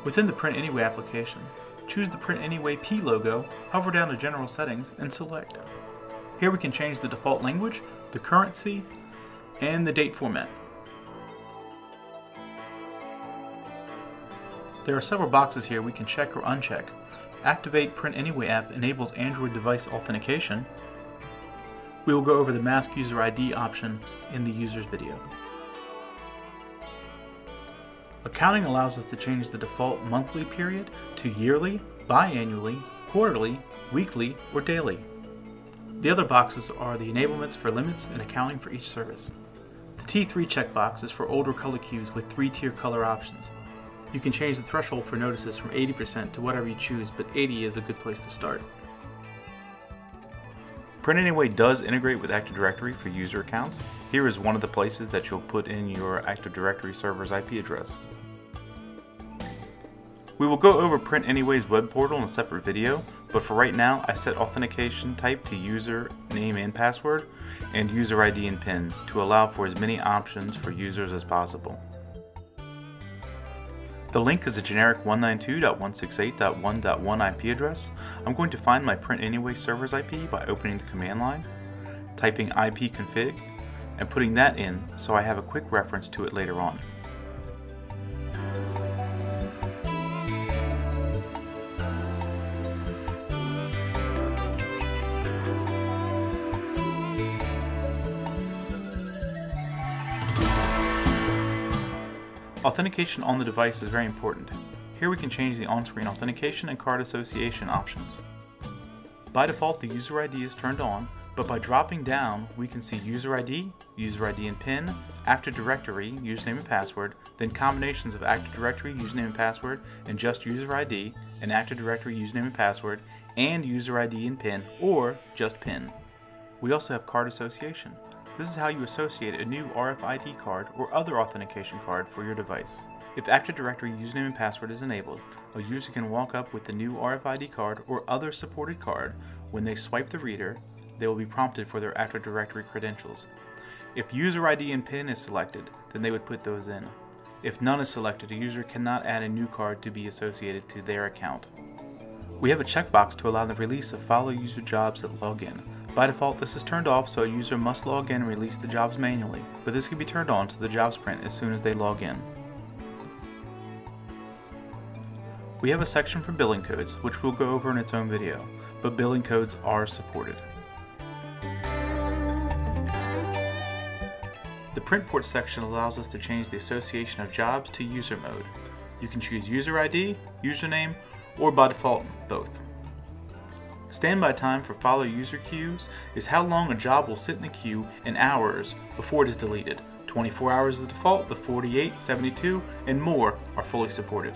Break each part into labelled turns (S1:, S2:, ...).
S1: Within the PrintAnyWay application, choose the PrintAnyWay P logo, hover down to General Settings, and select. Here we can change the default language, the currency, and the date format. There are several boxes here we can check or uncheck. Activate PrintAnyWay app enables Android device authentication. We will go over the Mask User ID option in the user's video. Accounting allows us to change the default monthly period to yearly, biannually, quarterly, weekly, or daily. The other boxes are the enablements for limits and accounting for each service. The T3 checkbox is for older color queues with 3-tier color options. You can change the threshold for notices from 80% to whatever you choose, but 80 is a good place to start. PrintAnyWay does integrate with Active Directory for user accounts. Here is one of the places that you'll put in your Active Directory server's IP address. We will go over PrintAnyWay's web portal in a separate video, but for right now I set authentication type to user name and password and user ID and PIN to allow for as many options for users as possible. The link is a generic 192.168.1.1 IP address. I'm going to find my PrintAnyWay server's IP by opening the command line, typing ipconfig, and putting that in so I have a quick reference to it later on. Authentication on the device is very important. Here we can change the on-screen authentication and card association options. By default, the user ID is turned on, but by dropping down, we can see user ID and PIN, Active Directory, username and password, then combinations of Active Directory, username and password, and just user ID, and Active Directory, username and password, and user ID and PIN, or just PIN. We also have card association. This is how you associate a new RFID card or other authentication card for your device. If Active Directory username and password is enabled, a user can walk up with the new RFID card or other supported card. When they swipe the reader, they will be prompted for their Active Directory credentials. If user ID and PIN is selected, then they would put those in. If none is selected, a user cannot add a new card to be associated to their account. We have a checkbox to allow the release of follow user jobs at login. By default, this is turned off, so a user must log in and release the jobs manually, but this can be turned on so the jobs print as soon as they log in. We have a section for billing codes, which we'll go over in its own video, but billing codes are supported. The print port section allows us to change the association of jobs to user mode. You can choose user ID, username, or by default, both. Standby time for follow user queues is how long a job will sit in the queue in hours before it is deleted. 24 hours is the default, but 48, 72, and more are fully supported.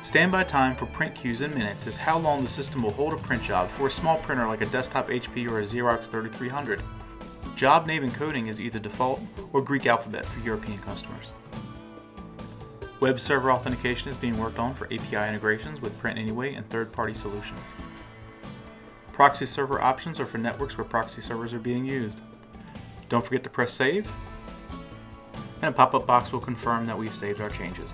S1: Standby time for print queues in minutes is how long the system will hold a print job for a small printer like a desktop HP or a Xerox 3300. Job name encoding is either default or Greek alphabet for European customers. Web server authentication is being worked on for API integrations with PrintAnyWay and third-party solutions. Proxy server options are for networks where proxy servers are being used. Don't forget to press save, and a pop-up box will confirm that we've saved our changes.